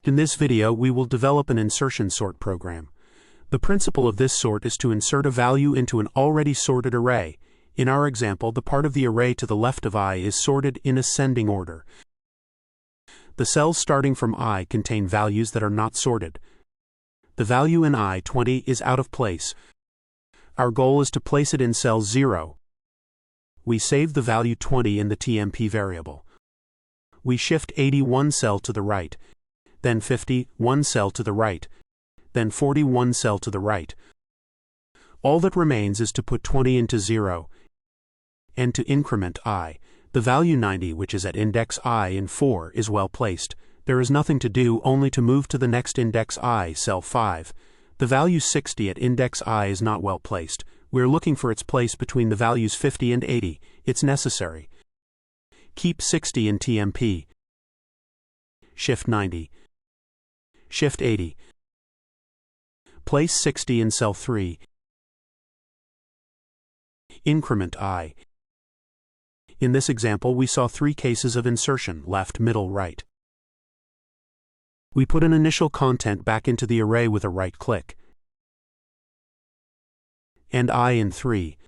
In this video we will develop an insertion sort program. The principle of this sort is to insert a value into an already sorted array. In our example, the part of the array to the left of I is sorted in ascending order. The cells starting from I contain values that are not sorted. The value in I, 20, is out of place. Our goal is to place it in cell 0. We save the value 20 in the TMP variable. We shift 80 one cell to the right, then 50 one cell to the right, then 40 one cell to the right. All that remains is to put 20 into 0, and to increment I. The value 90, which is at index I in 4, is well placed. There is nothing to do, only to move to the next index I, cell 5. The value 60 at index I is not well placed. We're looking for its place between the values 50 and 80. It's necessary. Keep 60 in TMP. Shift 90. Shift 80. Place 60 in cell 3. Increment I. In this example, we saw 3 cases of insertion: left, middle, right. We put an initial content back into the array with a right click, and I in 3.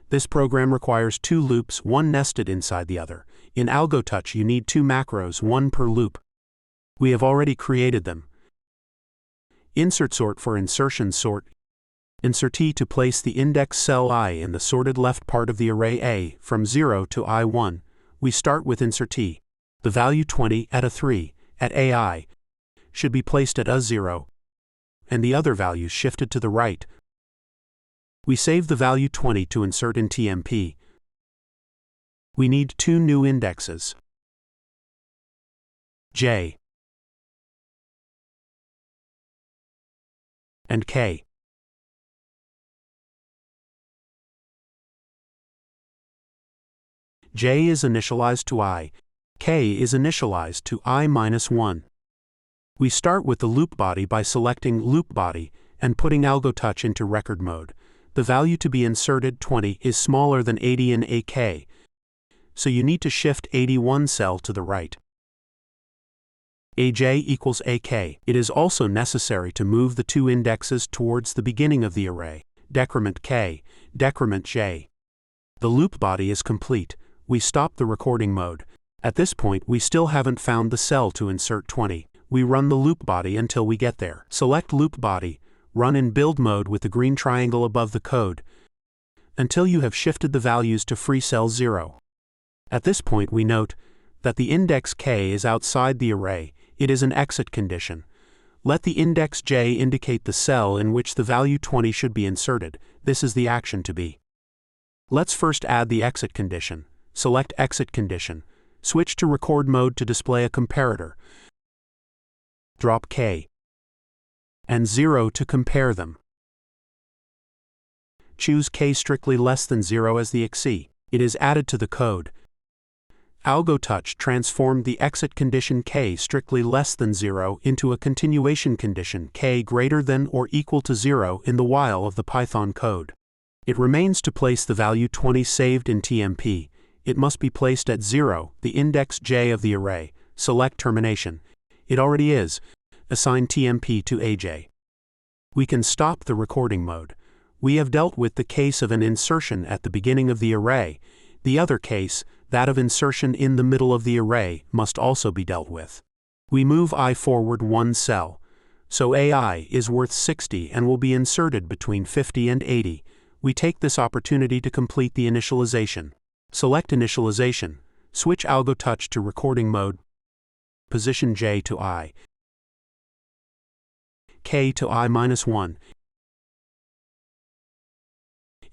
This program requires 2 loops, one nested inside the other. In AlgoTouch you need 2 macros, one per loop. We have already created them. Insert sort for insertion sort. Insert T to place the index cell I in the sorted left part of the array A from 0 to I1. We start with insert T. The value 20 at A3, at AI, should be placed at A0, and the other values shifted to the right. We save the value 20 to insert in TMP. We need 2 new indexes, J and K. J is initialized to I, K is initialized to I-1. We start with the loop body by selecting loop body and putting AlgoTouch into record mode. The value to be inserted, 20, is smaller than 80 in AK, so you need to shift 81 cell to the right. AJ equals AK. It is also necessary to move the 2 indexes towards the beginning of the array, decrement K, decrement J. The loop body is complete. We stop the recording mode. At this point we still haven't found the cell to insert 20. We run the loop body until we get there. Select loop body, run in build mode with the green triangle above the code, until you have shifted the values to free cell 0. At this point we note that the index K is outside the array. It is an exit condition. Let the index J indicate the cell in which the value 20 should be inserted. This is the action to be. Let's first add the exit condition. Select exit condition. Switch to record mode to display a comparator. Drop K and 0 to compare them. Choose K strictly less than 0 as the exe. It is added to the code. AlgoTouch transformed the exit condition K strictly less than 0 into a continuation condition K greater than or equal to 0 in the while of the Python code. It remains to place the value 20 saved in TMP. It must be placed at 0, the index J of the array. Select termination. It already is. Assign TMP to AJ. We can stop the recording mode. We have dealt with the case of an insertion at the beginning of the array. The other case, that of insertion in the middle of the array, must also be dealt with. We move I forward 1 cell, so AI is worth 60 and will be inserted between 50 and 80. We take this opportunity to complete the initialization. Select initialization, switch AlgoTouch to recording mode, position J to I, K to I-1,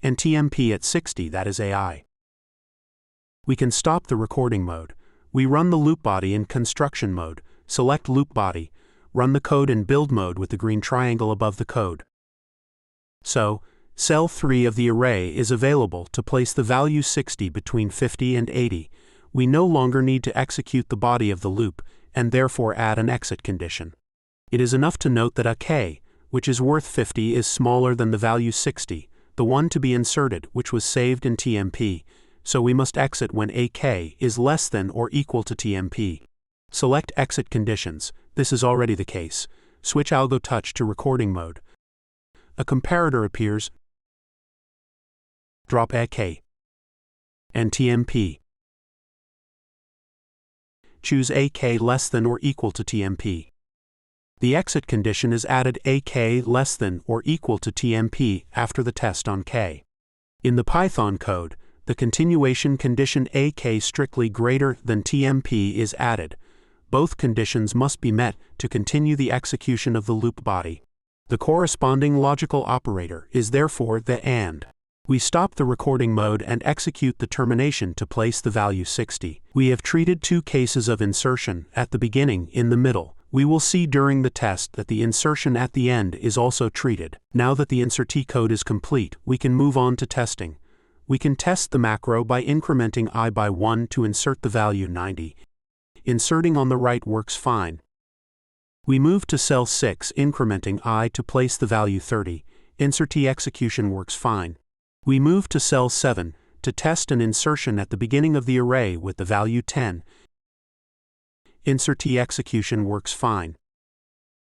and TMP at 60, that is AI. We can stop the recording mode. We run the loop body in construction mode. Select loop body, run the code in build mode with the green triangle above the code. So, cell 3 of the array is available to place the value 60 between 50 and 80. We no longer need to execute the body of the loop, and therefore add an exit condition. It is enough to note that a K, which is worth 50, is smaller than the value 60, the one to be inserted, which was saved in TMP, so we must exit when AK is less than or equal to TMP. Select Exit Conditions. This is already the case. Switch AlgoTouch to recording mode. A comparator appears. Drop AK and TMP. Choose AK less than or equal to TMP. The exit condition is added AK less than or equal to TMP after the test on K. In the Python code, the continuation condition AK strictly greater than TMP is added. Both conditions must be met to continue the execution of the loop body. The corresponding logical operator is therefore the AND. We stop the recording mode and execute the termination to place the value 60. We have treated two cases of insertion, at the beginning, in the middle. We will see during the test that the insertion at the end is also treated. Now that the insert code is complete, we can move on to testing. We can test the macro by incrementing I by 1 to insert the value 90. Inserting on the right works fine. We move to cell 6, incrementing I to place the value 30. Insert execution works fine. We move to cell 7 to test an insertion at the beginning of the array with the value 10. Insert execution works fine.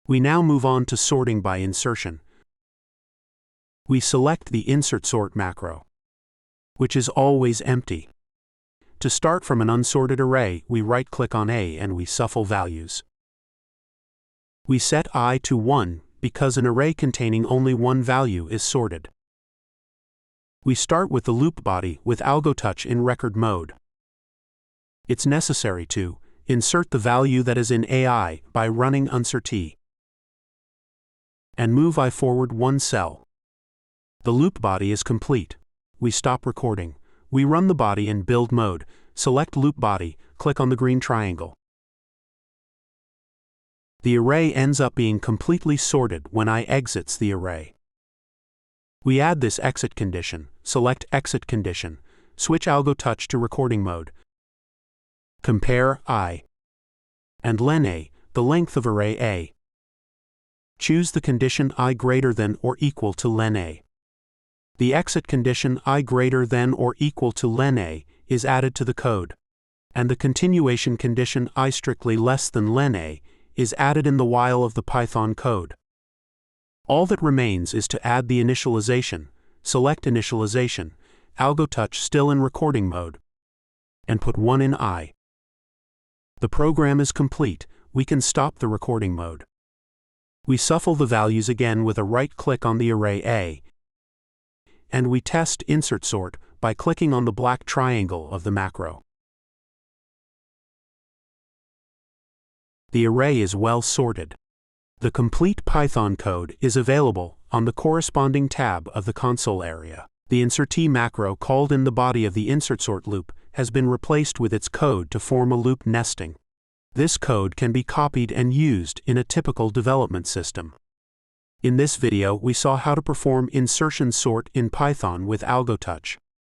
We now move on to sorting by insertion. We select the insert sort macro, which is always empty. To start from an unsorted array, we right-click on A and we shuffle values. We set I to 1 because an array containing only one value is sorted. We start with the loop body with AlgoTouch in record mode. It's necessary to insert the value that is in AI by running insert and move I forward one cell. The loop body is complete. We stop recording. We run the body in build mode. Select loop body, click on the green triangle. The array ends up being completely sorted when I exits the array. We add this exit condition. Select exit condition. Switch AlgoTouch to recording mode. Compare I and len A, the length of array A. Choose the condition I greater than or equal to len A. The exit condition I greater than or equal to len A is added to the code, and the continuation condition I strictly less than len A is added in the while of the Python code. All that remains is to add the initialization. Select initialization, AlgoTouch still in recording mode, and put 1 in I. The program is complete. We can stop the recording mode. We shuffle the values again with a right-click on the array A, and we test insert sort by clicking on the black triangle of the macro. The array is well sorted. The complete Python code is available on the corresponding tab of the console area. The insert macro called in the body of the insert sort loop has been replaced with its code to form a loop nesting. This code can be copied and used in a typical development system. In this video, we saw how to perform insertion sort in Python with AlgoTouch.